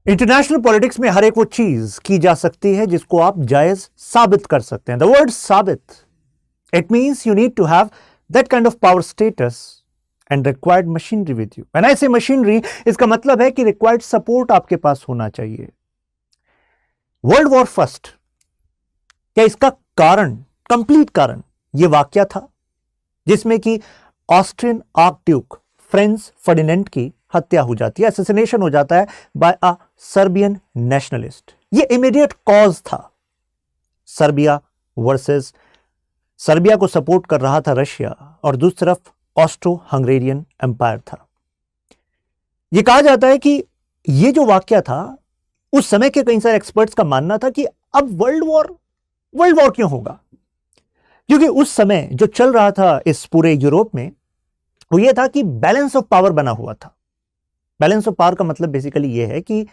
International politics में हर एक वो चीज की जा सकती है जिसको आप जायज साबित कर सकते हैं. द वर्ड साबित, it means you need to have that kind of power status and required machinery with you. When I say machinery, इसका मतलब है कि रिक्वायर्ड सपोर्ट आपके पास होना चाहिए. वर्ल्ड वॉर फर्स्ट, क्या इसका कारण, कंप्लीट कारण, यह वाकया था जिसमें कि ऑस्ट्रियन आर्कड्यूक फ्रांज फर्डिनेंड की हत्या हो जाती है, असैसिनेशन हो जाता है बाय अ सर्बियन नेशनलिस्ट. ये इमीडिएट कॉज था. सर्बिया वर्सेस, सर्बिया को सपोर्ट कर रहा था रशिया और दूसरी तरफ ऑस्ट्रो हंगेरियन एम्पायर था. यह कहा जाता है कि यह जो वाकया था, उस समय के कई सारे एक्सपर्ट्स का मानना था कि अब वर्ल्ड वॉर क्यों होगा, क्योंकि उस समय जो चल रहा था इस पूरे यूरोप में वो ये था कि बैलेंस ऑफ पावर बना हुआ था. बैलेंस ऑफ पावर का मतलब बेसिकली यह है कि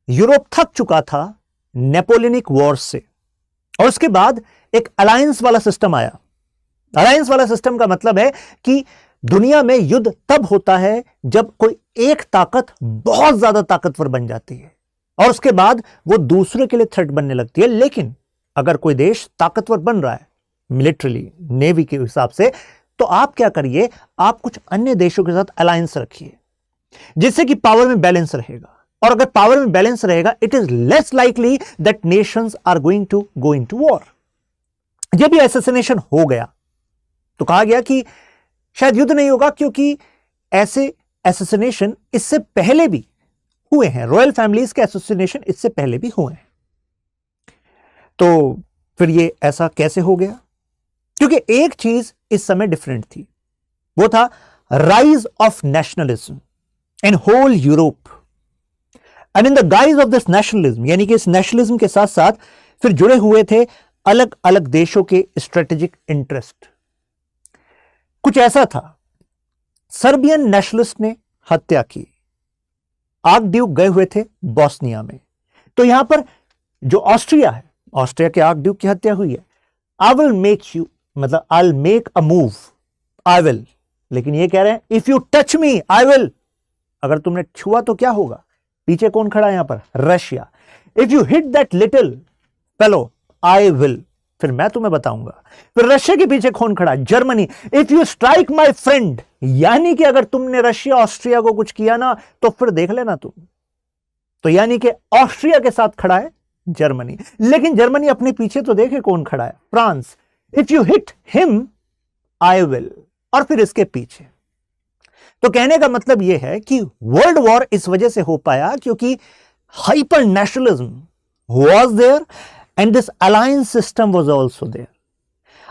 यूरोप थक चुका था नेपोलियनिक वॉर से, और उसके बाद एक अलायंस वाला सिस्टम आया. अलायंस वाला सिस्टम का मतलब है कि दुनिया में युद्ध तब होता है जब कोई एक ताकत बहुत ज्यादा ताकतवर बन जाती है और उसके बाद वो दूसरे के लिए थ्रेट बनने लगती है. लेकिन अगर कोई देश ताकतवर बन रहा है मिलिट्रीली, नेवी के हिसाब से, तो आप क्या करिए, आप कुछ अन्य देशों के साथ अलायंस रखिए जिससे कि पावर में बैलेंस रहेगा. और अगर पावर में बैलेंस रहेगा, it is less likely that nations are going to go into war. जब ये असैसिनेशन हो गया तो कहा गया कि शायद युद्ध नहीं होगा, क्योंकि ऐसे असैसिनेशन इससे पहले भी हुए हैं. रॉयल फैमिलीज के असैसिनेशन इससे पहले भी हुए हैं. तो फिर ये ऐसा कैसे हो गया? क्योंकि एक चीज इस समय डिफरेंट थी, वो था rise of nationalism in whole Europe. And in the guise of this nationalism, यानी कि इस नेशनलिज्म के साथ साथ फिर जुड़े हुए थे अलग अलग देशों के स्ट्रेटेजिक इंटरेस्ट. कुछ ऐसा था, सर्बियन नेशनलिस्ट ने हत्या की, आर्कड्यूक गए हुए थे बॉस्निया में, तो यहां पर जो ऑस्ट्रिया है, ऑस्ट्रिया के आर्कड्यूक की हत्या हुई है. आई विल मेक यू, मतलब I will make a move, I will, लेकिन ये कह रहे हैं if you touch me I will. अगर तुमने छुआ तो क्या होगा? पीछे कौन खड़ा है यहां पर? Russia. If you hit that little fellow I will, फिर मैं तुम्हें बताऊंगा. फिर रशिया के पीछे कौन खड़ा है? Germany. If you strike my friend, यानी कि अगर तुमने रशिया ऑस्ट्रिया को कुछ किया ना तो फिर देख लेना तुम. तो यानी कि ऑस्ट्रिया के साथ खड़ा है जर्मनी, लेकिन जर्मनी अपने पीछे तो देखे कौन खड़ा है? France. If you hit him I will, और फिर इसके पीछे. तो कहने का मतलब यह है कि वर्ल्ड वॉर इस वजह से हो पाया क्योंकि hyper nationalism was there and this alliance system was also there.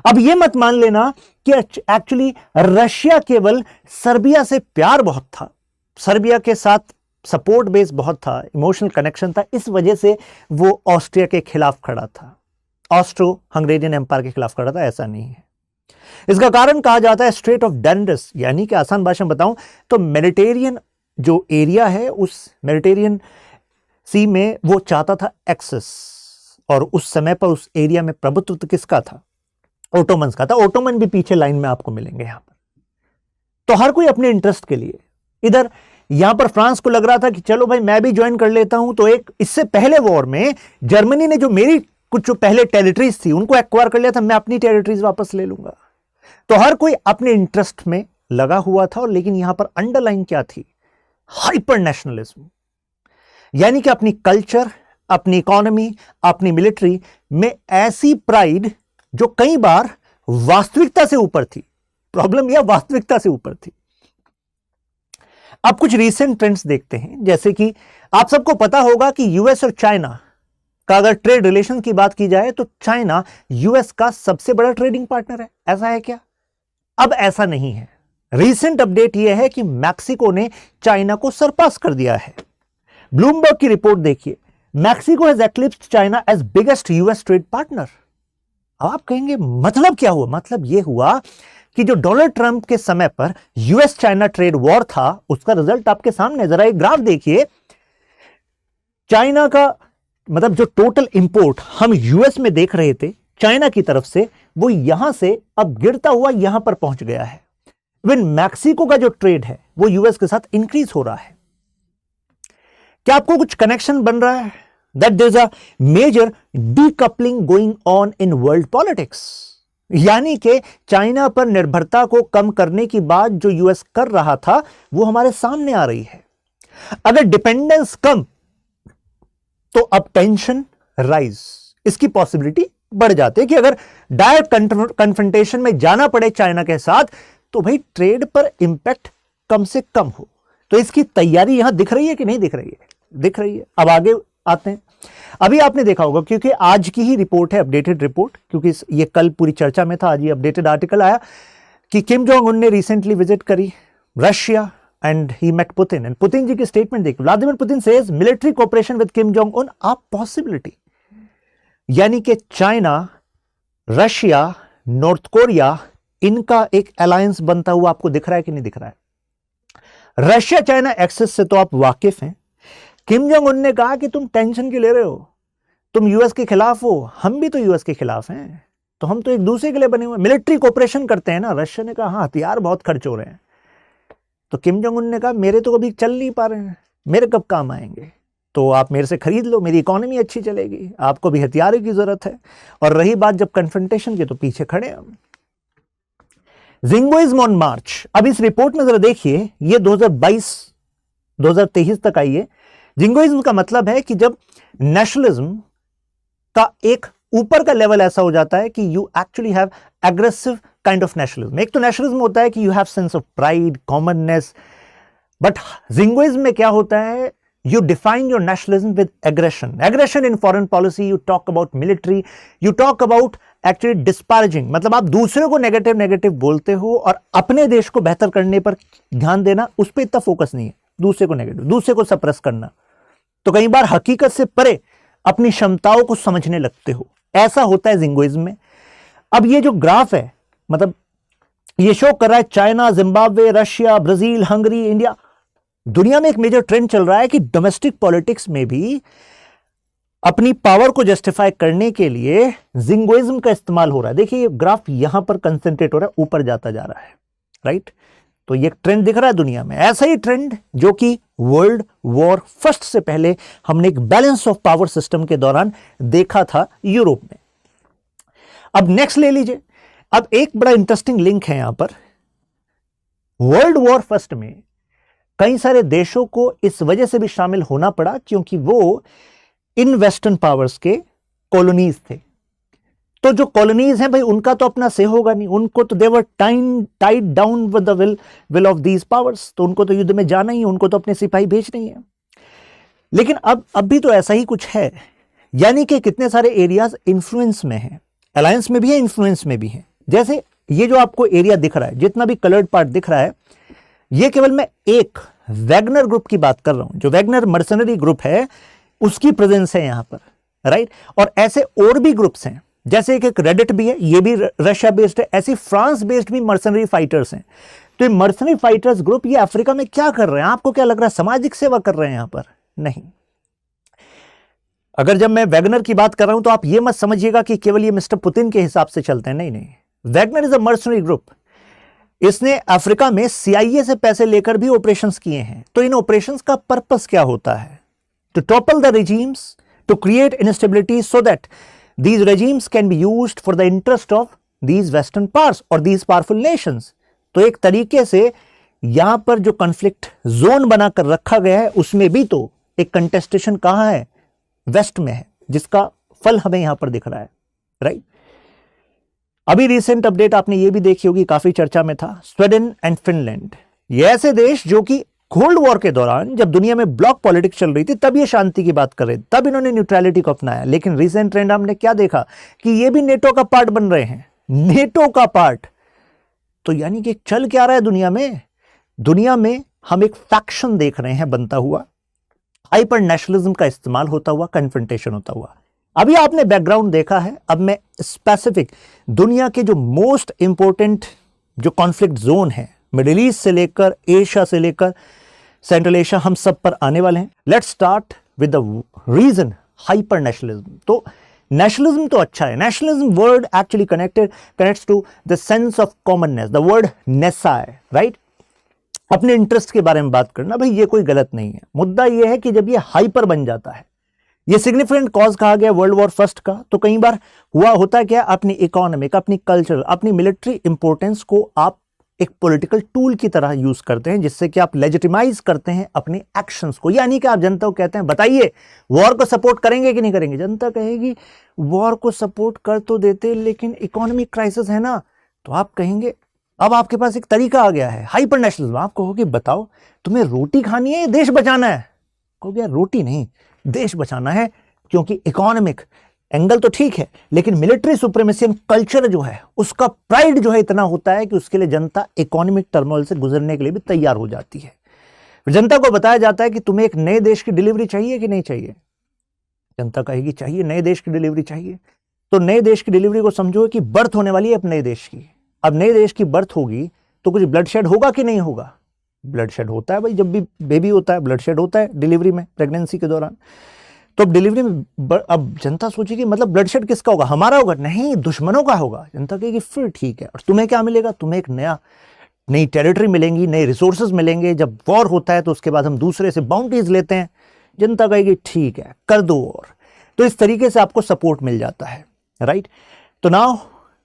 अब यह मत मान लेना कि एक्चुअली रशिया केवल सर्बिया से प्यार बहुत था, सर्बिया के साथ सपोर्ट बेस बहुत था, इमोशनल कनेक्शन था, इस वजह से वो ऑस्ट्रिया के खिलाफ खड़ा था, ऑस्ट्रो हंगेरियन एम्पायर के खिलाफ खड़ा था. ऐसा नहीं है. इसका कारण कहा जाता है स्ट्रेट ऑफ डैनडस, यानी कि आसान भाषा में बताऊं तो मेडिटेरियन जो एरिया है, उस मेडिटेरियन सी में वो चाहता था एक्सेस, और उस समय पर उस एरिया में प्रभुत्व किसका था? ओटोमन्स का था. ओटोमन भी पीछे लाइन में आपको मिलेंगे यहां पर. तो हर कोई अपने इंटरेस्ट के लिए, इधर यहां पर फ्रांस को लग रहा था कि चलो भाई मैं भी ज्वाइन कर लेता हूं, तो एक इससे पहले वॉर में जर्मनी ने जो मेरी कुछ जो पहले टेरिटरीज थी उनको एक्वायर कर लिया था, मैं अपनी टेरिटरीज वापस ले लूंगा. तो हर कोई अपने इंटरेस्ट में लगा हुआ था. और लेकिन यहां पर अंडरलाइन क्या थी? हाइपर नेशनलिज्म, यानी कि अपनी कल्चर, अपनी इकोनॉमी, अपनी मिलिट्री में ऐसी प्राइड जो कई बार वास्तविकता से ऊपर थी. प्रॉब्लम यह वास्तविकता से ऊपर थी. अब कुछ रीसेंट ट्रेंड्स देखते हैं, जैसे कि आप सबको पता होगा कि यूएस और चाइना का अगर ट्रेड रिलेशन की बात की जाए तो चाइना यूएस का सबसे बड़ा ट्रेडिंग पार्टनर है. ऐसा है क्या? अब ऐसा नहीं है. रीसेंट अपडेट यह है कि मैक्सिको ने चाइना को सरपास कर दिया है. ब्लूमबर्ग की रिपोर्ट देखिए, Mexico has eclipsed China as biggest US trade partner. आप कहेंगे मतलब क्या हुआ? मतलब यह हुआ कि जो डोनाल्ड ट्रंप के समय पर यूएस चाइना ट्रेड वॉर था, उसका रिजल्ट आपके सामने. जरा एक ग्राफ देखिए, चाइना का मतलब जो टोटल इंपोर्ट हम यूएस में देख रहे थे चाइना की तरफ से, वो यहां से अब गिरता हुआ यहां पर पहुंच गया है. इवन मैक्सिको का जो ट्रेड है वो यूएस के साथ इंक्रीज हो रहा है. क्या आपको कुछ कनेक्शन बन रहा है? That there is a major decoupling going on in world politics, यानी कि चाइना पर निर्भरता को कम करने की बात जो यूएस कर रहा था वो हमारे सामने आ रही है। अगर डिपेंडेंस कम तो अब टेंशन राइज, इसकी पॉसिबिलिटी बढ़ जाती है कि अगर डायरेक्ट कन्फ्रंटेशन में जाना पड़े चाइना के साथ तो भाई ट्रेड पर इंपैक्ट कम से कम हो। तो इसकी तैयारी यहां दिख रही है कि नहीं दिख रही है? दिख रही है। अब आगे आते हैं। अभी आपने देखा होगा, क्योंकि आज की ही रिपोर्ट है, अपडेटेड रिपोर्ट, क्योंकि ये कल पूरी चर्चा में था, आज ये अपडेटेड आर्टिकल आया कि किम जोंग उन ने रिसेंटली विजिट करी Russia and he met Putin, and Putin ji की स्टेटमेंट देखिए। Vladimir Putin says military cooperation with Kim Jong Un a possibility, यानी कि चाइना, रशिया, नॉर्थ कोरिया, इनका एक अलायंस बनता हुआ आपको दिख रहा है कि नहीं दिख रहा है? रशिया चाइना एक्सेस से तो आप वाकिफ हैं। किम जोंग उन ने कहा कि तुम टेंशन क्यों ले रहे हो, तुम यूएस के खिलाफ हो, हम भी तो यूएस के खिलाफ हैं, तो हम तो एक दूसरे के लिए बने हुए, मिलिट्री कोऑपरेशन करते हैं ना। रशिया ने कहा हाँ हथियार बहुत खर्च हो रहे हैं, तो किम जोंग उन ने कहा मेरे तो कभी चल नहीं पा रहे हैं, मेरे कब काम आएंगे, तो आप मेरे से खरीद लो, मेरी इकोनॉमी अच्छी चलेगी, आपको भी हथियारों की जरूरत है। और रही बात जब कन्फ्रंटेशन की, तो पीछे खड़े हम। जिंगोइज्म ऑन मार्च, अब इस रिपोर्ट में जरा देखिए, ये 2022-2023 तक आई है। जिंगोइज्म का मतलब है कि जब नेशनलिज्म का एक ऊपर का लेवल ऐसा हो जाता है कि you actually have aggressive kind of nationalism. एक तो नेशनलिज्म होता है कि you have sense of pride, commonness, but jingoism में क्या होता है, you define your nationalism with aggression in foreign policy, you talk about military, you talk about actually disparaging, मतलब आप दूसरे को नेगेटिव बोलते हो और अपने देश को बेहतर करने पर ध्यान देना, उस पर इतना फोकस नहीं है, दूसरे को नेगेटिव, दूसरे को सप्रेस करना। तो कई बार हकीकत से परे अपनी क्षमताओं को समझने लगते हो, ऐसा होता है जिंगोइज्म में। अब ये जो ग्राफ है, मतलब ये शो कर रहा है China, Zimbabwe, Russia, Brazil, Hungary, India, दुनिया में एक मेजर ट्रेंड चल रहा है कि डोमेस्टिक पॉलिटिक्स में भी अपनी पावर को जस्टिफाई करने के लिए जिंगोइज्म का इस्तेमाल हो रहा है। देखिए ये ग्राफ यहां पर कंसंट्रेट हो रहा है, ऊपर जाता जा रहा है, राइट? तो ये ट्रेंड दिख रहा है दुनिया में, ऐसा ही ट्रेंड जो कि वर्ल्ड वॉर फर्स्ट से पहले हमने एक बैलेंस ऑफ पावर सिस्टम के दौरान देखा था यूरोप में। अब नेक्स्ट ले लीजिए। अब एक बड़ा इंटरेस्टिंग लिंक है यहां पर। वर्ल्ड वॉर फर्स्ट में कई सारे देशों को इस वजह से भी शामिल होना पड़ा क्योंकि वो इन वेस्टर्न पावर्स के कॉलोनीज थे। तो जो कॉलोनीज हैं भाई, उनका तो अपना से होगा नहीं, उनको तो they were tied down with the will of these powers, तो उनको तो युद्ध में जाना ही है, उनको तो अपने सिपाही भेजने ही है। लेकिन अब भी तो ऐसा ही कुछ है, यानी कि कितने सारे एरियाज इन्फ्लुएंस में हैं, अलायंस में भी है, इन्फ्लुएंस में भी है। जैसे ये जो आपको एरिया दिख रहा है, जितना भी कलर्ड पार्ट दिख रहा है, ये केवल मैं एक वैगनर ग्रुप की बात कर रहा हूं। जो वैगनर मर्सनरी ग्रुप है उसकी प्रेजेंस है यहां पर, राइट? और ऐसे और भी ग्रुप्स हैं, जैसे एक रेडिट भी है, ये भी रशिया बेस्ड है, ऐसे फ्रांस बेस्ड भी मर्सनरी फाइटर्स हैं। तो ये मर्सनरी फाइटर्स ग्रुप ये अफ्रीका में क्या कर रहे हैं? आपको क्या लग रहा है सामाजिक सेवा कर रहे हैं यहां पर? नहीं। अगर जब मैं वैगनर की बात कर रहा हूं तो आप ये मत समझिएगा कि केवल ये मिस्टर पुतिन के हिसाब से चलते हैं, नहीं। Wagner is a mercenary group. इसने अफ्रीका में CIA से पैसे लेकर भी ऑपरेशंस किए हैं। तो इन ऑपरेशंस का पर्पस क्या होता है? To topple the regimes, to create instability so that these regimes can be used for the interest of these western powers or these powerful nations। तो एक तरीके से यहां पर जो कॉन्फ्लिक्ट जोन बनाकर रखा गया है उसमें भी तो एक कंटेस्टेशन कहां है? वेस्ट में है, जिसका फल हमें यहां पर दिख रहा है, राइट? अभी रिसेंट अपडेट आपने ये भी देखी होगी, काफी चर्चा में था, स्वीडन एंड फिनलैंड। ये ऐसे देश जो कि कोल्ड वॉर के दौरान जब दुनिया में ब्लॉक पॉलिटिक्स चल रही थी तब ये शांति की बात कर रहे थे, तब इन्होंने न्यूट्रलिटी को अपनाया। लेकिन रिसेंट ट्रेंड हमने क्या देखा कि ये भी नेटो का पार्ट बन रहे हैं, नेटो का पार्ट। तो यानी कि चल क्या रहा है दुनिया में? दुनिया में हम एक फैक्शन देख रहे हैं बनता हुआ, हाइपर नेशनलिज्म का इस्तेमाल होता हुआ, कन्फ्रंटेशन होता हुआ। अभी आपने बैकग्राउंड देखा है, अब मैं स्पेसिफिक दुनिया के जो मोस्ट इंपॉर्टेंट जो कॉन्फ्लिक्ट जोन है, मिडिल ईस्ट से लेकर एशिया से लेकर सेंट्रल एशिया, हम सब पर आने वाले हैं। Let's start with the reason hyper nationalism. तो नेशनलिज्म तो अच्छा है, nationalism word actually connects to the sense of commonness, the word नेसा है, राइट? अपने इंटरेस्ट के बारे में बात करना, भाई ये कोई गलत नहीं है। मुद्दा ये है कि जब ये हाइपर बन जाता है, ये सिग्निफिकेंट कॉज कहा गया वर्ल्ड वॉर फर्स्ट का, तो कई बार हुआ होता क्या, अपनी इकोनॉमिक, अपनी कल्चरल, अपनी मिलिट्री इंपॉर्टेंस को आप एक पॉलिटिकल टूल की तरह यूज करते हैं, जिससे कि आप लेजिटिमाइज करते हैं अपने एक्शंस को। यानी कि आप जनता को कहते हैं बताइए वॉर को सपोर्ट करेंगे कि नहीं करेंगे। जनता कहेगी वॉर को सपोर्ट कर तो देते, लेकिन इकोनॉमिक क्राइसिस है ना। तो आप कहेंगे, अब आपके पास एक तरीका आ गया है हाइपर नेशनलिज्म। आप कहोगे बताओ तुम्हें रोटी खानी है या देश बचाना है? कहोगे यार रोटी नहीं, देश बचाना है, क्योंकि इकोनॉमिक एंगल तो ठीक है, लेकिन मिलिट्री सुप्रीमेसी कल्चर जो है उसका प्राइड जो है इतना होता है कि उसके लिए जनता इकोनॉमिक टर्मोइल से गुजरने के लिए भी तैयार हो जाती है। जनता को बताया जाता है कि तुम्हें एक नए देश की डिलीवरी चाहिए कि नहीं चाहिए। जनता कहेगी चाहिए, नए देश की डिलीवरी चाहिए। तो नए देश की डिलीवरी को समझो कि बर्थ होने वाली है अब नए देश की। अब नए देश की बर्थ होगी तो कुछ ब्लड शेड होगा कि नहीं होगा? ब्लड शेड होता है भाई, जब भी बेबी होता है ब्लड शेड होता है डिलीवरी में, प्रेगनेंसी के दौरान। तो अब डिलीवरी में अब जनता सोचेगी मतलब ब्लड शेड किसका होगा, हमारा होगा? नहीं, दुश्मनों का होगा। जनता कहेगी फिर ठीक है, और तुम्हें क्या मिलेगा? तुम्हें एक नई टेरिटरी मिलेंगी, नए रिसोर्सेज मिलेंगे। जब वॉर होता है तो उसके बाद हम दूसरे से बाउंड्रीज लेते हैं। जनता कहेगी ठीक है कर दो वॉर। तो इस तरीके से आपको सपोर्ट मिल जाता है, राइट। तो नाउ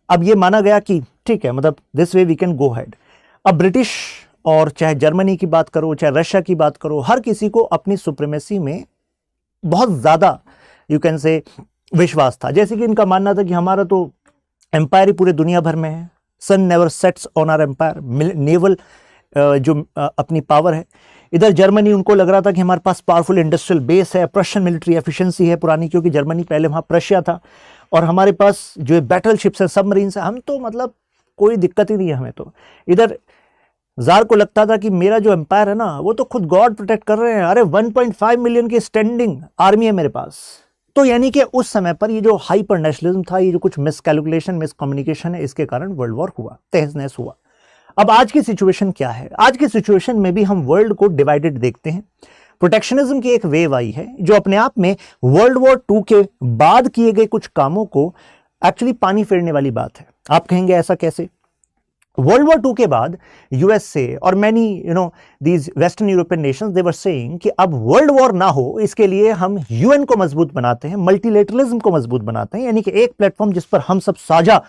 अब ये माना गया कि ठीक है, मतलब this way we can go head. अब ब्रिटिश और चाहे जर्मनी की बात करो, चाहे रशिया की बात करो, हर किसी को अपनी सुप्रीमेसी में बहुत ज्यादा यू कैन से विश्वास था। जैसे कि इनका मानना था कि हमारा तो एम्पायर ही पूरे दुनिया भर में है, sun never sets on our empire, naval जो अपनी पावर है। इधर जर्मनी, उनको लग रहा था कि हमारे पास पावरफुल इंडस्ट्रियल बेस है, प्रशियन मिलिट्री एफिशिएंसी है पुरानी, क्योंकि जर्मनी पहले वहाँ प्रशिया था, और हमारे पास जो बैटल शिप्स है, सबमरीन्स है, हम तो मतलब कोई दिक्कत ही नहीं है हमें तो। इधर जार को लगता था कि मेरा जो एम्पायर है ना वो तो खुद गॉड प्रोटेक्ट कर रहे हैं, अरे 1.5 मिलियन की स्टैंडिंग आर्मी है मेरे पास। तो यानी कि उस समय पर ये जो हाइपर नेशनलिज्म था, ये जो कुछ मिसकैलकुलेशन, मिसकम्युनिकेशन है, इसके कारण वर्ल्ड वॉर हुआ, तहस नहस हुआ। अब आज की सिचुएशन क्या है? आज की सिचुएशन में भी हम वर्ल्ड को डिवाइडेड देखते हैं। प्रोटेक्शनिज्म की एक वेव आई है जो अपने आप में वर्ल्ड वॉर 2 के बाद किए गए कुछ कामों को एक्चुअली पानी फेरने वाली बात है। आप कहेंगे ऐसा कैसे? वर्ल्ड वॉर 2 के बाद यूएसए और many these western European Nations they were saying कि अब वर्ल्ड वॉर ना हो, इसके लिए हम यूएन को मजबूत बनाते हैं, मल्टीलेटरलिज्म को मजबूत बनाते हैं, यानी कि एक प्लेटफॉर्म जिस पर हम सब साझा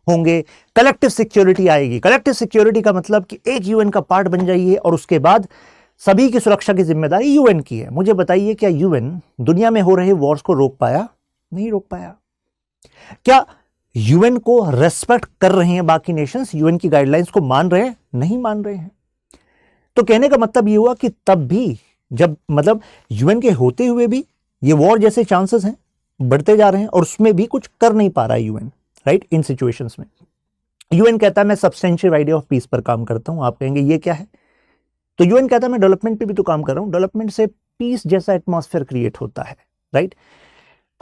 होंगे, कलेक्टिव सिक्योरिटी आएगी। कलेक्टिव सिक्योरिटी का मतलब कि एक यूएन का पार्ट बन जाइए और उसके बाद सभी की सुरक्षा की जिम्मेदारी यूएन की है। मुझे बताइए क्या यूएन दुनिया में हो रहे वॉर्स को रोक पाया? नहीं रोक पाया। क्या यूएन को रेस्पेक्ट कर रहे हैं बाकी नेशंस? यूएन की गाइडलाइंस को मान रहे हैं? नहीं मान रहे हैं। तो कहने का मतलब ये हुआ कि तब भी जब मतलब यूएन के होते हुए भी ये वॉर जैसे चांसेस हैं बढ़ते जा रहे हैं, और उसमें भी कुछ कर नहीं पा रहा है यूएन, राइट। इन सिचुएशंस में यूएन कहता है मैं सब्सटेंशियल आइडिया ऑफ पीस पर काम करता हूं। आप कहेंगे ये क्या है? तो यूएन कहता है मैं डेवलपमेंट पे भी तो काम कर रहा हूं, डेवलपमेंट से पीस जैसा एटमॉस्फेयर क्रिएट होता है, राइट।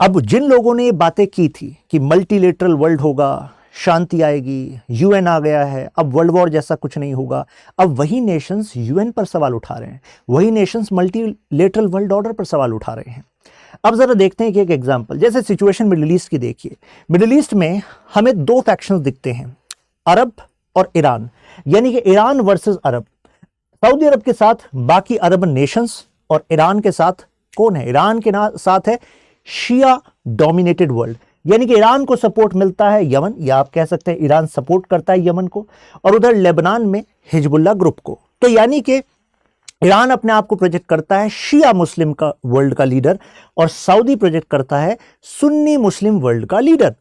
अब जिन लोगों ने बातें की थी कि मल्टीलेटरल वर्ल्ड होगा, शांति आएगी, यूएन आ गया है, अब वर्ल्ड वॉर जैसा कुछ नहीं होगा, अब वही नेशंस यूएन पर सवाल उठा रहे हैं, वही नेशंस मल्टीलेटरल वर्ल्ड ऑर्डर पर सवाल उठा रहे हैं। अब जरा देखते हैं कि एक एग्जांपल, जैसे सिचुएशन मिडिल ईस्ट की देखिए। मिडिल ईस्ट में हमें 2 फैक्शंस दिखते हैं, अरब और ईरान, यानी कि ईरान वर्सेस अरब। सऊदी अरब के साथ बाकी अरब नेशंस, और ईरान के साथ कौन है? ईरान के साथ है शिया डोमिनेटेड वर्ल्ड, यानी कि ईरान को सपोर्ट मिलता है यमन, या आप कह सकते हैं ईरान सपोर्ट करता है यमन को, और उधर लेबनान में हिजबुल्लाह ग्रुप को। तो यानी कि ईरान अपने आप को प्रोजेक्ट करता है शिया मुस्लिम का वर्ल्ड का लीडर, और सऊदी प्रोजेक्ट करता है सुन्नी मुस्लिम वर्ल्ड का लीडर।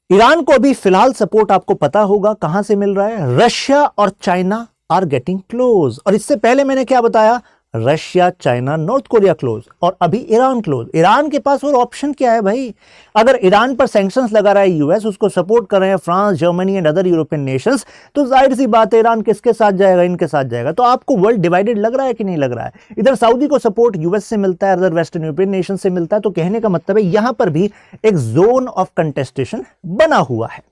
ईरान को अभी फिलहाल सपोर्ट आपको पता होगा कहां से मिल रहा है, रशिया और चाइना आर गेटिंग क्लोज। और इससे पहले मैंने क्या बताया? Russia, China, north Korea close, और अभी ईरान क्लोज। ईरान के पास और ऑप्शन क्या है भाई? अगर ईरान पर सैंक्शंस लगा रहा है यूएस, उसको सपोर्ट कर रहे हैं France, Germany and other European Nations, तो जाहिर सी बात है ईरान किसके साथ जाएगा? इनके साथ जाएगा। तो आपको वर्ल्ड डिवाइडेड लग रहा है कि नहीं लग रहा है? इधर सऊदी को सपोर्ट यूएस से मिलता है, अदर वेस्टर्न यूरोपियन नेशन से मिलता है। तो कहने का मतलब है यहां पर भी एक जोन ऑफ कंटेस्टेशन बना हुआ है,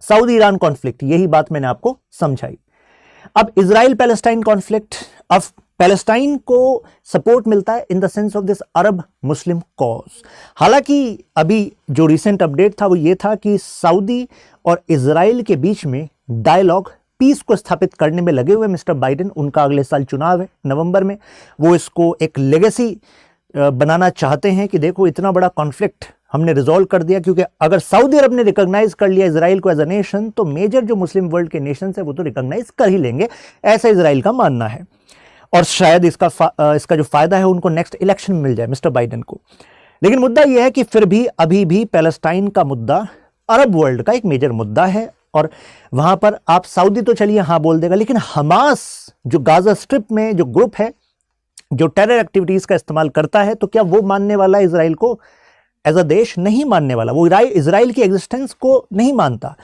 सऊदी ईरान कॉन्फ्लिक्ट। यही बात मैंने आपको समझाई। अब इजराइल पैलेस्टाइन कॉन्फ्लिक्ट, अब पैलेस्टाइन को सपोर्ट मिलता है in the sense of this Arab Muslim cause. हालांकि अभी जो रिसेंट अपडेट था वो ये था कि सऊदी और इजराइल के बीच में डायलॉग पीस को स्थापित करने में लगे हुए मिस्टर बाइडेन। उनका अगले साल चुनाव है नवंबर में, वो इसको एक लेगेसी बनाना चाहते हैं कि देखो इतना बड़ा कॉन्फ्लिक्ट हमने रिजॉल्व कर दिया, क्योंकि अगर सऊदी अरब ने रिकॉग्नाइज कर लिया इजराइल को एज अ नेशन तो मेजर जो मुस्लिम वर्ल्ड के नेशंस है वो तो रिकॉग्नाइज कर ही लेंगे, ऐसा इजराइल का मानना है। और शायद इसका जो फायदा है उनको नेक्स्ट इलेक्शन में मिल जाए मिस्टर बाइडेन को। लेकिन मुद्दा यह है कि फिर भी अभी भी पैलेस्टाइन का मुद्दा अरब वर्ल्ड का एक मेजर मुद्दा है, और वहां पर आप सऊदी तो चलिए हाँ बोल देगा, लेकिन हमास जो गाजा स्ट्रिप में जो ग्रुप है जो टेरर एक्टिविटीज का इस्तेमाल करता है, तो क्या वो मानने वाला है इजराइल को एज अ देश? नहीं मानने वाला, वो इजराइल की एग्जिस्टेंस को नहीं मानता।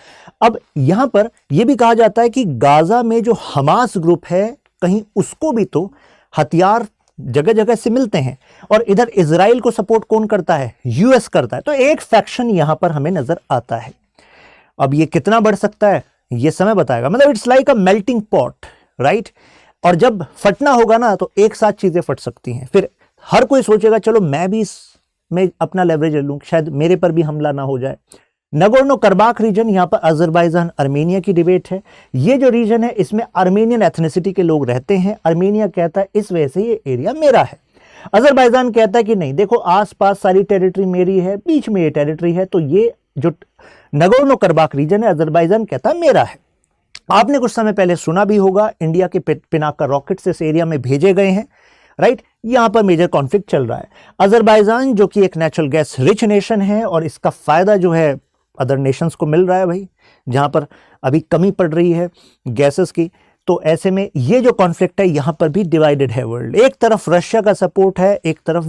अब यहां पर यह भी कहा जाता है कि गाजा में जो हमास ग्रुप है कहीं उसको भी तो हथियार जगह जगह से मिलते हैं, और इधर इजराइल को सपोर्ट कौन करता है? यूएस करता है। तो एक फैक्शन यहां पर हमें नजर आता है। अब ये कितना बढ़ सकता है ये समय बताएगा। मतलब it's like a melting pot, right? और जब फटना होगा ना तो एक साथ चीजें फट सकती हैं। फिर हर कोई सोचेगा चलो मैं भी इसमें अपना लेवरेज ले लूं, शायद मेरे पर भी हमला ना हो जाए। नगोर्नो करबाख रीजन, यहां पर अजरबैजान आर्मेनिया की डिबेट है। ये जो रीजन है इसमें आर्मेनियन एथनिसिटी के लोग रहते हैं। आर्मेनिया कहता है इस वजह से ये एरिया मेरा है। अजरबैजान कहता है कि नहीं, देखो आसपास सारी टेरिटरी मेरी है, बीच में ये टेरिटरी है, तो ये जो नगोर्नो करबाख रीजन है अजरबैजान कहता है मेरा है। आपने कुछ समय पहले सुना भी होगा इंडिया के पिनाका रॉकेट्स इस एरिया में भेजे गए हैं, राइट? यहां पर मेजर कॉन्फ्लिक्ट चल रहा है। अजरबैजान जो कि एक नेचुरल गैस रिच नेशन है और इसका फायदा जो है अदर नेशंस को मिल रहा है भाई, जहां पर अभी कमी पड़ रही है गैसेस की। तो ऐसे में ये जो कॉन्फ्लिक्ट है यहां पर भी डिवाइडेड है वर्ल्ड। एक तरफ रशिया का सपोर्ट है, एक तरफ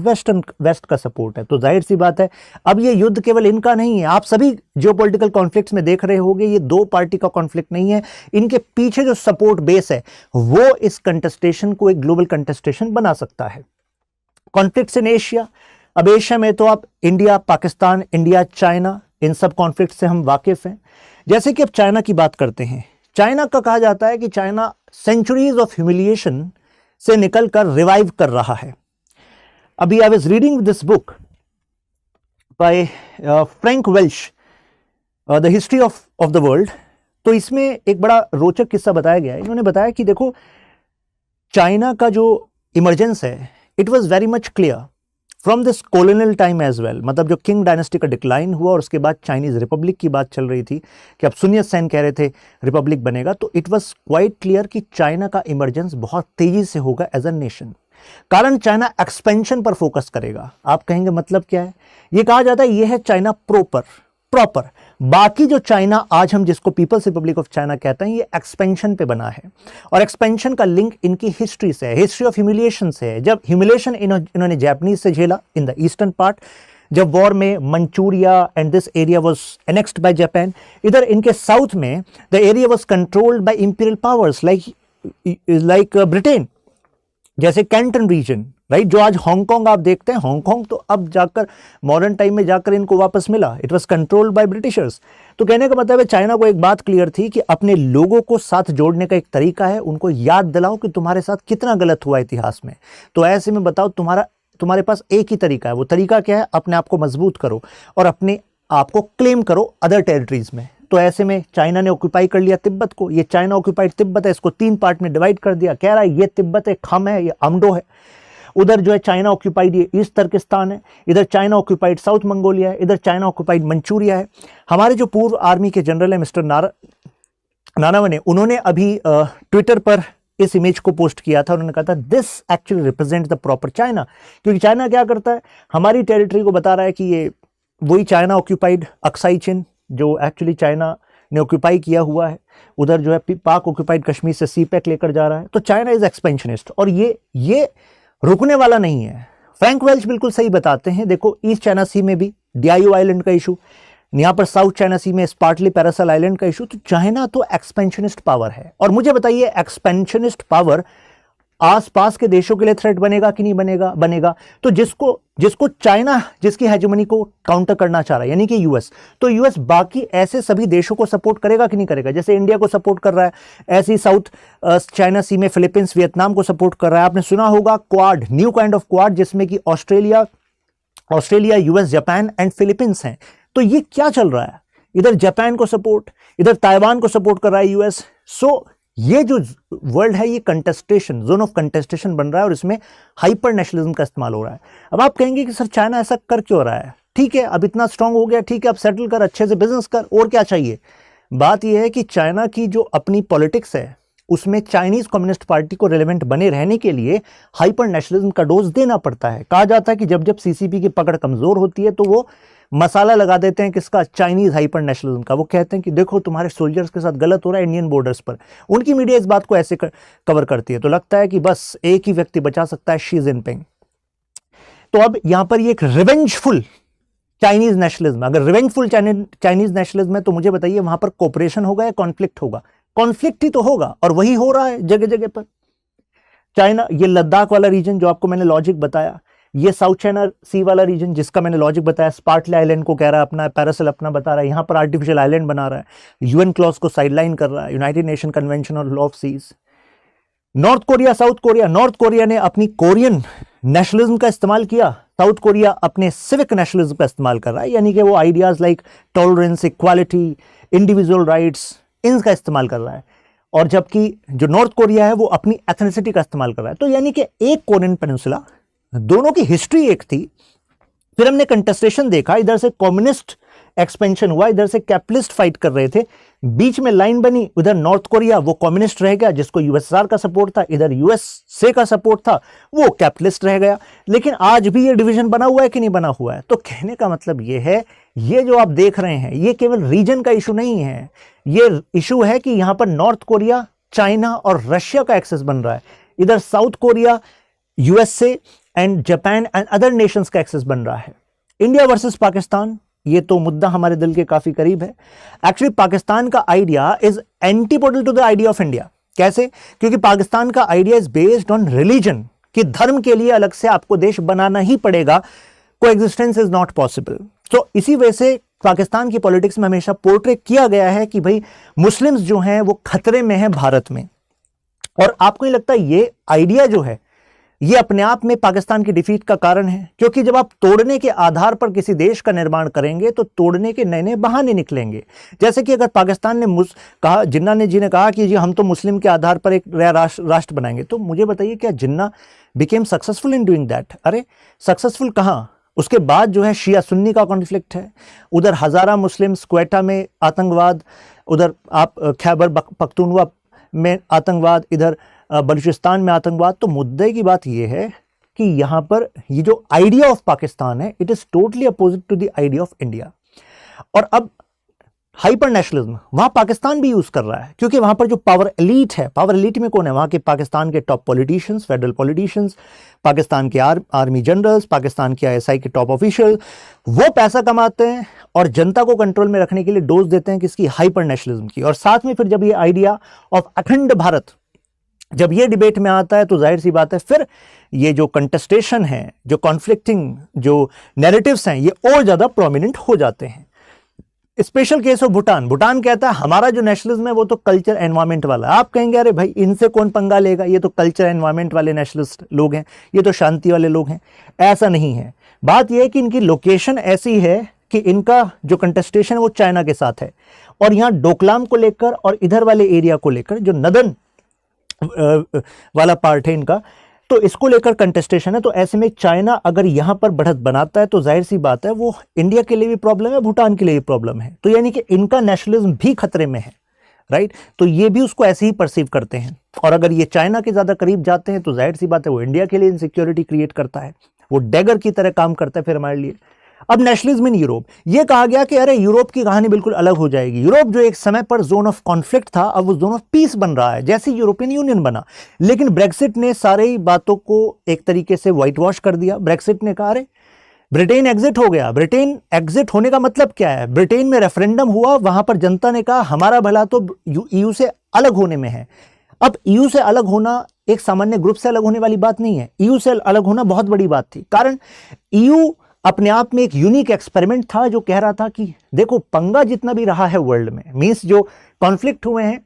वेस्ट का सपोर्ट है। तो जाहिर सी बात है अब ये युद्ध केवल इनका नहीं है। आप सभी जियोपॉलिटिकल कॉन्फ्लिक्ट्स में देख रहे होंगे ये दो पार्टी का कॉन्फ्लिक्ट नहीं है, इनके पीछे जो सपोर्ट बेस है वो इस कंटेस्टेशन को एक ग्लोबल कंटेस्टेशन बना सकता है। कॉन्फ्लिक्ट्स इन एशिया, अब एशिया में तो आप इंडिया, पाकिस्तान, इंडिया, चाइना, इन सब कॉन्फ्लिक्ट से हम वाकिफ हैं। जैसे कि अब चाइना की बात करते हैं, चाइना का कहा जाता है कि चाइना सेंचुरीज ऑफ ह्यूमिलिएशन से निकलकर रिवाइव कर रहा है। अभी I was reading this book by Frank Welsh, the history of the world. तो इसमें एक बड़ा रोचक किस्सा बताया गया है। इन्होंने बताया कि देखो चाइना का जो इमरजेंस है it was very much clear from this colonial time as well. मतलब जो किंग डायनेस्टी का डिक्लाइन हुआ और उसके बाद चाइनीज रिपब्लिक की बात चल रही थी कि अब सुनियत सेन कह रहे थे रिपब्लिक बनेगा, तो इट वाज क्वाइट क्लियर कि चाइना का इमरजेंस बहुत तेजी से होगा एज अ नेशन। कारण चाइना एक्सपेंशन पर फोकस करेगा। आप कहेंगे मतलब क्या है? ये कहा जाता है ये है चाइना प्रॉपर। बाकी जो चाइना आज हम जिसको पीपल्स रिपब्लिक ऑफ चाइना कहते हैं ये एक्सपेंशन पे बना है, और एक्सपेंशन का लिंक इनकी हिस्ट्री से है, हिस्ट्री ऑफ ह्यूमिलिएशन से है। जब ह्यूमिलिएशन इन्होंने जापानीज से झेला इन द ईस्टर्न पार्ट, जब वॉर में Manchuria and this area was annexed by Japan, इधर इनके साउथ में the area was controlled by imperial powers like Britain, जैसे कैंटन रीजन, राइट? जो आज हांगकांग आप देखते हैं, हांगकांग तो अब जाकर मॉडर्न टाइम में जाकर इनको वापस मिला। It was controlled by Britishers. तो कहने का मतलब है चाइना को एक बात क्लियर थी कि अपने लोगों को साथ जोड़ने का एक तरीका है, उनको याद दिलाओ कि तुम्हारे साथ कितना गलत हुआ इतिहास में। तो ऐसे में बताओ तुम्हारे पास एक ही तरीका है। वो तरीका क्या है? अपने आप को मजबूत करो और अपने आप को क्लेम करो अदर टेरिटरीज में। तो ऐसे में चाइना ने ऑक्यूपाई कर लिया तिब्बत को। ये चाइना ऑक्यूपाइड तिब्बत है, इसको 3 पार्ट में डिवाइड कर दिया। कह रहा है ये तिब्बत है, खम है, ये अमडो है। उधर जो है चाइना ऑक्यूपाइड ये ईस्ट तुर्किस्तान है, इधर चाइना ऑक्यूपाइड साउथ मंगोलिया है, इधर चाइना ऑक्यूपाइड मंचूरिया है। हमारे जो पूर्व आर्मी के जनरल है मिस्टर नानावने, उन्होंने अभी ट्विटर पर इस इमेज को पोस्ट किया था। उन्होंने कहा था this actually represent the proper China. क्योंकि चाइना क्या करता है, हमारी टेरिटरी को बता रहा है कि ये वही चाइना ऑक्यूपाइड अक्साई चिन जो एक्चुअली चाइना ने ऑक्यूपाई किया हुआ है। उधर जो है पाक ऑक्यूपाइड कश्मीर से सीपैक लेकर जा रहा है। तो चाइना इज एक्सपेंशनिस्ट और ये रुकने वाला नहीं है। फ्रैंक वेल्च बिल्कुल सही बताते हैं। देखो ईस्ट चाइना सी में भी डियाओ आइलैंड का इशू, यहां पर साउथ चाइना सी में स्पार्टली पैरासल आइलैंड का इशू। तो चाइना तो एक्सपेंशनिस्ट पावर है। और मुझे बताइए एक्सपेंशनिस्ट पावर आसपास के देशों के लिए थ्रेट बनेगा कि नहीं बनेगा। तो जिसको चाइना जिसकी हेजेमनी को काउंटर करना चाह रहा है यानी कि यूएस, तो यूएस बाकी ऐसे सभी देशों को सपोर्ट करेगा कि नहीं करेगा। जैसे इंडिया को सपोर्ट कर रहा है, ऐसे ही साउथ चाइना सी में फिलीपींस वियतनाम को सपोर्ट कर रहा है। आपने सुना होगा quad, new kind of quad, जिसमें कि Australia, US, Japan and Philippines हैं। तो ये क्या चल रहा है? इधर जापान को सपोर्ट, इधर ताइवान को सपोर्ट कर रहा है यूएस। सो ये जो वर्ल्ड है ये कंटेस्टेशन, जोन ऑफ कंटेस्टेशन बन रहा है और इसमें हाइपर नेशनलिज्म का इस्तेमाल हो रहा है। अब आप कहेंगे कि सर चाइना ऐसा कर क्यों रहा है? ठीक है, अब इतना स्ट्रांग हो गया, ठीक है, अब सेटल कर, अच्छे से बिजनेस कर, और क्या चाहिए? बात यह है कि चाइना की जो अपनी पॉलिटिक्स है उसमें चाइनीज कम्युनिस्ट पार्टी को रिलेवेंट बने रहने के लिए हाइपर नेशनलिज्म का डोज देना पड़ता है। कहा जाता है कि जब जब सीसीपी की पकड़ कमजोर होती है तो वो मसाला लगा देते हैं किसका? चाइनीज हाइपर नेशनलिज्म का। वो कहते हैं कि देखो तुम्हारे सोल्जर्स के साथ गलत हो रहा है इंडियन बॉर्डर्स पर। उनकी मीडिया इस बात को ऐसे कवर करती है, तो लगता है कि बस एक ही व्यक्ति बचा सकता है, शी जिनपिंग। तो अब यहां पर ये एक रिवेंजफुल चाइनीज नेशनलिज्म, अगर रिवेंजफुल चाइनीज नेशनलिज्म है तो मुझे बताइए वहां पर कोऑपरेशन होगा या कॉन्फ्लिक्ट होगा? कॉन्फ्लिक्ट ही तो होगा, और वही हो रहा है जगह जगह पर। चाइना, ये लद्दाख वाला रीजन जो आपको मैंने लॉजिक बताया, ये साउथ चाइना सी वाला रीजन जिसका मैंने लॉजिक बताया, स्पार्टले आइलैंड को कह रहा है अपना, पैरासेल अपना बता रहा है, यहां पर आर्टिफिशियल आइलैंड बना रहा है, यूएन क्लॉज को साइडलाइन कर रहा है, United Nation Convention on Law of Seas. North Korea, South Korea, North Korea ने अपनी कोरियन नेशनलिज्म का इस्तेमाल किया, साउथ कोरिया अपने सिविक नेशनलिज्म का इस्तेमाल कर रहा है, यानी कि वो ideas like tolerance, equality, individual rights, इनका इस्तेमाल कर रहा है। और जबकि जो नॉर्थ कोरिया है वो अपनी एथनिसिटी का इस्तेमाल कर रहा है। तो यानी कि एक कोरियन पेनिनसुला, दोनों की हिस्ट्री एक थी, फिर हमने कंटेस्टेशन देखा, इधर से कम्युनिस्ट एक्सपेंशन हुआ, इधर से कैपिटलिस्ट फाइट कर रहे थे, बीच में लाइन बनी, उधर नॉर्थ कोरिया वो कम्युनिस्ट रह गया जिसको यूएसएसआर का सपोर्ट था, इधर यूएसए का सपोर्ट था, वो कैपिटलिस्ट रह गया। लेकिन आज भी ये डिवीजन बना हुआ है कि नहीं बना हुआ है? तो कहने का मतलब ये है, ये जो आप देख रहे हैं ये केवल रीजन का इशू नहीं है, ये इशू है कि यहां पर नॉर्थ कोरिया, चाइना और रशिया का एक्सेस बन रहा है, इधर south Korea, USA and Japan and other Nations का एक्सेस बन रहा है। इंडिया वर्सेस पाकिस्तान, ये तो मुद्दा हमारे दिल के काफी करीब है। एक्चुअली पाकिस्तान का idea is antipodal to the idea of India. कैसे? क्योंकि पाकिस्तान का idea is based on religion, कि धर्म के लिए अलग से आपको देश बनाना ही पड़ेगा, कोएग्जिस्टेंस इज नॉट पॉसिबल। तो इसी वजह से पाकिस्तान की पॉलिटिक्स में हमेशा पोर्ट्रेट किया गया है कि भाई मुस्लिम्स जो हैं वो खतरे में हैं भारत में। और आपको नहीं लगता ये आइडिया जो है ये अपने आप में पाकिस्तान की डिफीट का कारण है? क्योंकि जब आप तोड़ने के आधार पर किसी देश का निर्माण करेंगे तो तोड़ने के नए नए बहाने निकलेंगे। जैसे कि अगर पाकिस्तान ने कहा, जिन्ना ने जी ने कहा कि जी हम तो मुस्लिम के आधार पर एक राष्ट्र बनाएंगे, तो मुझे बताइए क्या Jinnah became successful in doing that? अरे सक्सेसफुल कहां? उसके बाद जो है शिया सुन्नी का कॉन्फ्लिक्ट है, उधर हजारा मुस्लिम्स, क्वेटा में आतंकवाद, उधर आप खैबर पख्तूनवा में आतंकवाद, इधर बलूचिस्तान में आतंकवाद। तो मुद्दे की बात यह है कि यहां पर ये जो आइडिया ऑफ पाकिस्तान है it is totally opposite to the idea of India. और अब हाइपर नेशनलिज्म वहां पाकिस्तान भी यूज कर रहा है, क्योंकि वहां पर जो पावर एलीट है, पावर एलीट में कौन है? वहां के पाकिस्तान के top politicians, federal politicians, Pakistan के आर्मी जनरल्स, पाकिस्तान के आईएसआई के टॉप ऑफिशियल, वो पैसा कमाते हैं और जनता को कंट्रोल में रखने के लिए डोज देते हैं किसकी? हाइपर नेशनलिज्म की। और साथ में फिर जब ये आइडिया ऑफ अखंड भारत जब ये डिबेट में आता है तो जाहिर सी बात है फिर ये जो कंटेस्टेशन है, जो कॉन्फ्लिक्टिंग जो नैरेटिव्स हैं, ये और ज्यादा प्रोमिनेंट हो जाते हैं। Special case of Bhutan, Bhutan कहता है हमारा जो नेशनलिज्म है वो तो कल्चर एनवायरमेंट वाला है। आप कहेंगे अरे भाई इनसे कौन पंगा लेगा, ये तो कल्चर एनवायरमेंट वाले नेशनलिस्ट लोग हैं, ये तो शांति वाले लोग हैं। ऐसा नहीं है। बात यह है कि इनकी लोकेशन ऐसी है कि इनका जो कंटेस्टेशन है वो चाइना के साथ है, और यहां डोकलाम को लेकर और इधर वाले एरिया को लेकर जो नदन वाला पार्ट है इनका, तो इसको लेकर कंटेस्टेशन है। तो ऐसे में चाइना अगर यहां पर बढ़त बनाता है तो जाहिर सी बात है वो इंडिया के लिए भी प्रॉब्लम है, भूटान के लिए भी प्रॉब्लम है। तो यानी कि इनका नेशनलिज्म भी खतरे में है, राइट? तो ये भी उसको ऐसे ही परसीव करते हैं। और अगर ये चाइना के ज्यादा करीब जाते हैं तो जाहिर सी बात है वो इंडिया के लिए इनसिक्योरिटी क्रिएट करता है, वो डैगर की तरह काम करता है फिर हमारे लिए। अब नेशनलिज्म इन यूरोप, ये कहा गया कि अरे यूरोप की कहानी बिल्कुल अलग हो जाएगी। यूरोप जो एक समय पर जोन ऑफ कॉन्फ्लिक्ट था अब वो जोन ऑफ पीस बन रहा है, जैसे यूरोपियन यूनियन बना। लेकिन ब्रेक्सिट ने सारी बातों को एक तरीके से व्हाइट वॉश कर दिया। ब्रेक्सिट ने कहा अरे ब्रिटेन एग्जिट हो गया। ब्रिटेन एग्जिट होने का मतलब क्या है? ब्रिटेन में रेफरेंडम हुआ, वहां पर जनता ने कहा हमारा भला तो ईयू से अलग होने में है। अब ईयू से अलग होना एक सामान्य ग्रुप से अलग होने वाली बात नहीं है, ईयू से अलग होना बहुत बड़ी बात थी। कारण ईयू अपने आप में एक यूनिक एक्सपेरिमेंट था जो कह रहा था कि देखो पंगा जितना भी रहा है वर्ल्ड में, मींस जो कॉन्फ्लिक्ट हुए हैं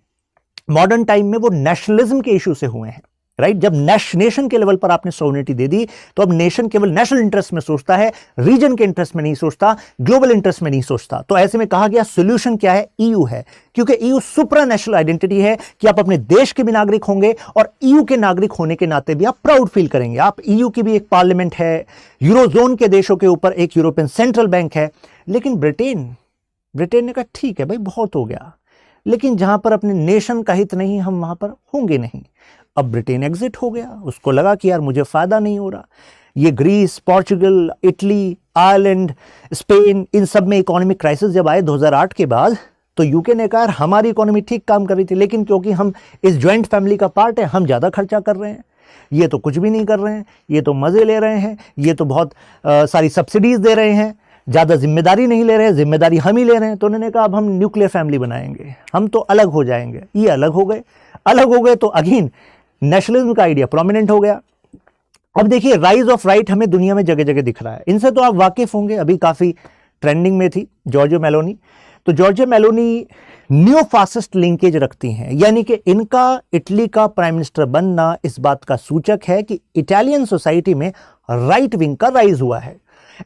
मॉडर्न टाइम में वो नेशनलिज्म के इशू से हुए हैं, राइट। जब नेशन के लेवल पर आपने सॉवरेनिटी दे दी तो अब नेशन केवल नेशनल इंटरेस्ट में सोचता है, रीजन के इंटरेस्ट में नहीं सोचता, ग्लोबल इंटरेस्ट में नहीं सोचता। तो ऐसे में कहा गया सोल्यूशन क्या है, ईयू है, क्योंकि ईयू सुप्रा नेशनल आइडेंटिटी है कि आप अपने देश के भी नागरिक होंगे और ईयू के नागरिक होने के नाते भी आप प्राउड फील करेंगे। आप ईयू की भी एक पार्लियामेंट है, यूरोजोन के देशों के ऊपर एक यूरोपियन सेंट्रल बैंक है। लेकिन ब्रिटेन ने कहा ठीक है भाई, बहुत हो गया, लेकिन जहां पर अपने नेशन का हित नहीं, हम वहां पर होंगे नहीं। अब ब्रिटेन एग्जिट हो गया, उसको लगा कि यार मुझे फायदा नहीं हो रहा। ये Greece, Portugal, Italy, Ireland, Spain, इन सब में इकोनॉमिक क्राइसिस जब आए 2008 के बाद, तो यूके ने कहा हमारी इकोनॉमी ठीक काम कर रही थी, लेकिन क्योंकि हम इस ज्वाइंट फैमिली का पार्ट है, हम ज़्यादा खर्चा कर रहे हैं, ये तो कुछ भी नहीं कर रहे हैं, ये तो मज़े ले रहे हैं, ये तो बहुत सारी सब्सिडीज दे रहे हैं, ज़्यादा जिम्मेदारी नहीं ले रहे हैं, जिम्मेदारी हम ही ले रहे हैं। तो उन्होंने कहा अब हम न्यूक्लियर फैमिली बनाएंगे, हम तो अलग हो जाएंगे। ये अलग हो गए तो अगेन नेशनलिज्म का आइडिया प्रोमिनेंट हो गया। अब देखिए राइज ऑफ राइट हमें दुनिया में जगह जगह दिख रहा है। इनसे तो आप वाकिफ होंगे, अभी काफ़ी ट्रेंडिंग में थी जॉर्जिया मेलोनी। तो Giorgia Meloni new fascist linkage रखती हैं, यानी कि इनका इटली का प्राइम मिनिस्टर बनना इस बात का सूचक है कि इटालियन सोसाइटी में राइट विंग का राइज हुआ है।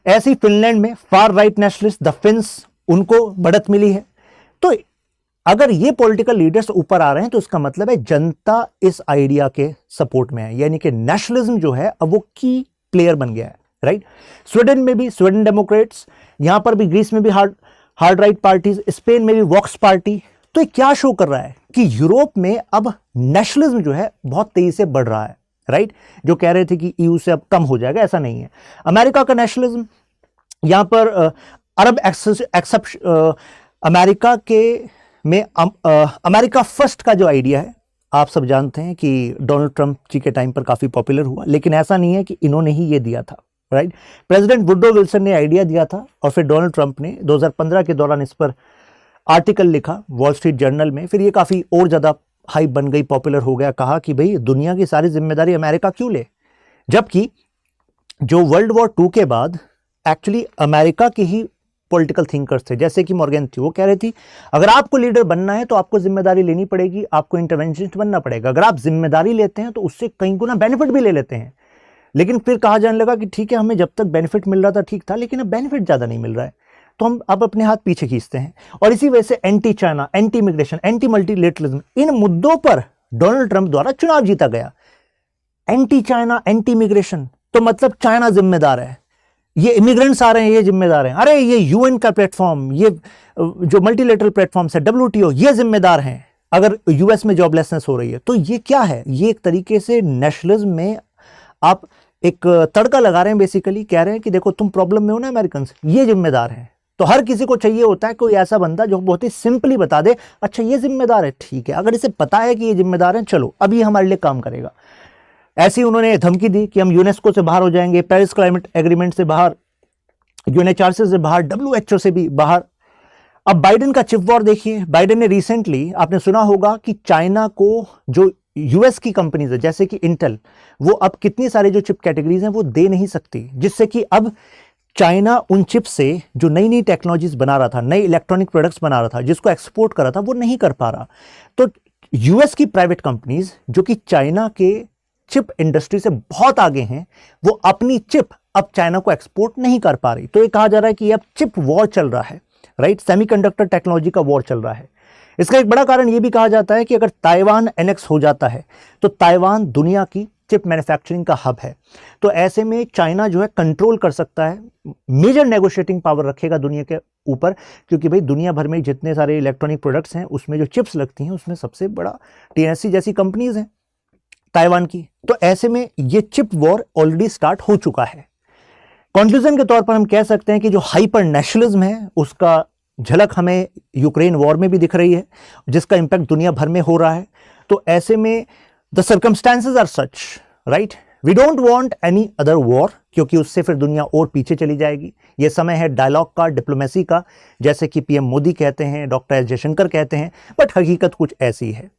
ऐसी फिनलैंड में far right nationalist the fins, उनको बढ़त मिली है। तो अगर ये पॉलिटिकल लीडर्स ऊपर आ रहे हैं तो इसका मतलब है जनता इस आइडिया के सपोर्ट में है, यानी कि नेशनलिज्म जो है अब वो की प्लेयर बन गया है, राइट। स्वीडन में भी स्वीडन डेमोक्रेट्स, यहां पर भी ग्रीस में भी हार्ड राइट पार्टीज, स्पेन में भी वॉक्स पार्टी। तो ये क्या शो कर रहा है कि यूरोप में अब नेशनलिज्म जो है बहुत तेजी से बढ़ रहा है, राइट। जो कह रहे थे कि ईयू से अब कम हो जाएगा, ऐसा नहीं है। अमेरिका का नेशनलिज्म, यहां पर अरब अमेरिका के में अमेरिका फर्स्ट का जो आइडिया है, आप सब जानते हैं कि डोनाल्ड ट्रंप जी के टाइम पर काफ़ी पॉपुलर हुआ, लेकिन ऐसा नहीं है कि इन्होंने ही ये दिया था, राइट। प्रेसिडेंट वुडरो विल्सन ने आइडिया दिया था और फिर डोनाल्ड ट्रंप ने 2015 के दौरान इस पर आर्टिकल लिखा वॉल स्ट्रीट जर्नल में। फिर ये काफ़ी और ज़्यादा हाइप बन गई, पॉपुलर हो गया। कहा कि भाई दुनिया की सारी जिम्मेदारी अमेरिका क्यों ले, जबकि जो वर्ल्ड वॉर 2 के बाद एक्चुअली अमेरिका के ही पॉलिटिकल थिंकर्स थे, जैसे कि मॉर्गन थी, वो कह रही थी अगर आपको लीडर बनना है तो आपको जिम्मेदारी लेनी पड़ेगी, आपको इंटरवेंशनिस्ट बनना पड़ेगा। अगर आप जिम्मेदारी लेते हैं तो उससे कई गुना बेनिफिट भी ले लेते हैं। लेकिन फिर कहा जाने लगा कि ठीक है, हमें जब तक बेनिफिट मिल रहा था ठीक था, लेकिन अब बेनिफिट ज़्यादा नहीं मिल रहा है, तो हम अब अपने हाथ पीछे खींचते हैं। और इसी वजह से anti China, anti immigration, anti multilateralism, इन मुद्दों पर डोनाल्ड ट्रंप द्वारा चुनाव जीता गया। एंटी चाइना, एंटी इमिग्रेशन, तो मतलब चाइना जिम्मेदार है, ये इमिग्रेंट्स आ रहे हैं ये जिम्मेदार हैं, अरे ये यूएन का प्लेटफॉर्म, ये जो मल्टीलेटरल प्लेटफॉर्म है WTO, ये जिम्मेदार हैं अगर यूएस में जॉबलेसनेस हो रही है। तो ये क्या है, ये एक तरीके से नेशनलिज्म में आप एक तड़का लगा रहे हैं। बेसिकली कह रहे हैं कि देखो तुम प्रॉब्लम में हो ना अमेरिकन, ये जिम्मेदार हैं। तो हर किसी को चाहिए होता है कोई ऐसा बंदा जो बहुत ही सिंपली बता दे, अच्छा ये जिम्मेदार है, ठीक है, अगर इसे पता है कि ये जिम्मेदार है, चलो अब ये हमारे लिए काम करेगा। ऐसी उन्होंने धमकी दी कि हम यूनेस्को से बाहर हो जाएंगे, पेरिस क्लाइमेट एग्रीमेंट से बाहर, UNHRC से बाहर, WHO से भी बाहर। अब बाइडेन का चिप वॉर देखिए। बाइडेन ने रिसेंटली, आपने सुना होगा कि चाइना को जो यूएस की कंपनीज है जैसे कि इंटेल, वो अब कितनी सारी जो चिप कैटेगरीज हैं वो दे नहीं सकती, जिससे कि अब चाइना उन चिप से जो नई नई टेक्नोलॉजीज बना रहा था, नई इलेक्ट्रॉनिक प्रोडक्ट्स बना रहा था, जिसको एक्सपोर्ट कर रहा था, वो नहीं कर पा रहा। तो यूएस की प्राइवेट कंपनीज जो कि चाइना के चिप इंडस्ट्री से बहुत आगे हैं, वो अपनी चिप अब चाइना को एक्सपोर्ट नहीं कर पा रही। तो ये कहा जा रहा है कि अब चिप वॉर चल रहा है, राइट, सेमीकंडक्टर टेक्नोलॉजी का वॉर चल रहा है। इसका एक बड़ा कारण यह भी कहा जाता है कि अगर ताइवान एनेक्स हो जाता है तो ताइवान दुनिया की चिप मैन्युफैक्चरिंग का हब है। तो ऐसे में चाइना जो है कंट्रोल कर सकता है, मेजर नेगोशिएटिंग पावर रखेगा दुनिया के ऊपर, क्योंकि भाई दुनिया भर में जितने सारे इलेक्ट्रॉनिक प्रोडक्ट्स हैं उसमें जो चिप्स लगती हैं उसमें सबसे बड़ा TSMC जैसी कंपनीज हैं ताइवान की। तो ऐसे में ये चिप वॉर ऑलरेडी स्टार्ट हो चुका है। कंक्लूजन के तौर पर हम कह सकते हैं कि जो हाइपर नेशनलिज्म है उसका झलक हमें यूक्रेन वॉर में भी दिख रही है, जिसका इंपैक्ट दुनिया भर में हो रहा है। तो ऐसे में the circumstances are such, right, we don't want any other war, क्योंकि उससे फिर दुनिया और पीछे चली जाएगी। यह समय है डायलॉग का, डिप्लोमेसी का, जैसे कि PM मोदी कहते हैं, डॉक्टर S जयशंकर कहते हैं, बट हकीकत कुछ ऐसी है।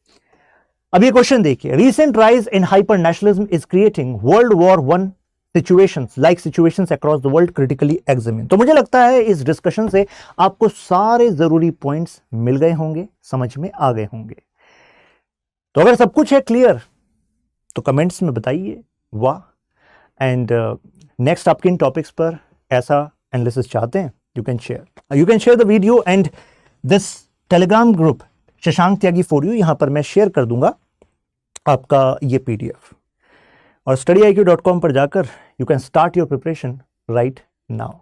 अब ये क्वेश्चन देखिए, recent rise in hyper nationalism is creating world war 1 situations across the world critically examine। तो मुझे लगता है इस डिस्कशन से आपको सारे जरूरी पॉइंट्स मिल गए होंगे, समझ में आ गए होंगे। तो अगर सब कुछ है क्लियर, तो कमेंट्स में बताइए वाह। एंड नेक्स्ट आप किन टॉपिक्स पर ऐसा एनालिसिस चाहते हैं, you can share the video and this Telegram group Shashank Tyagi for you, यहां पर मैं शेयर कर दूंगा आपका ये PDF। और studiiq.com पर जाकर you can start your preparation right now.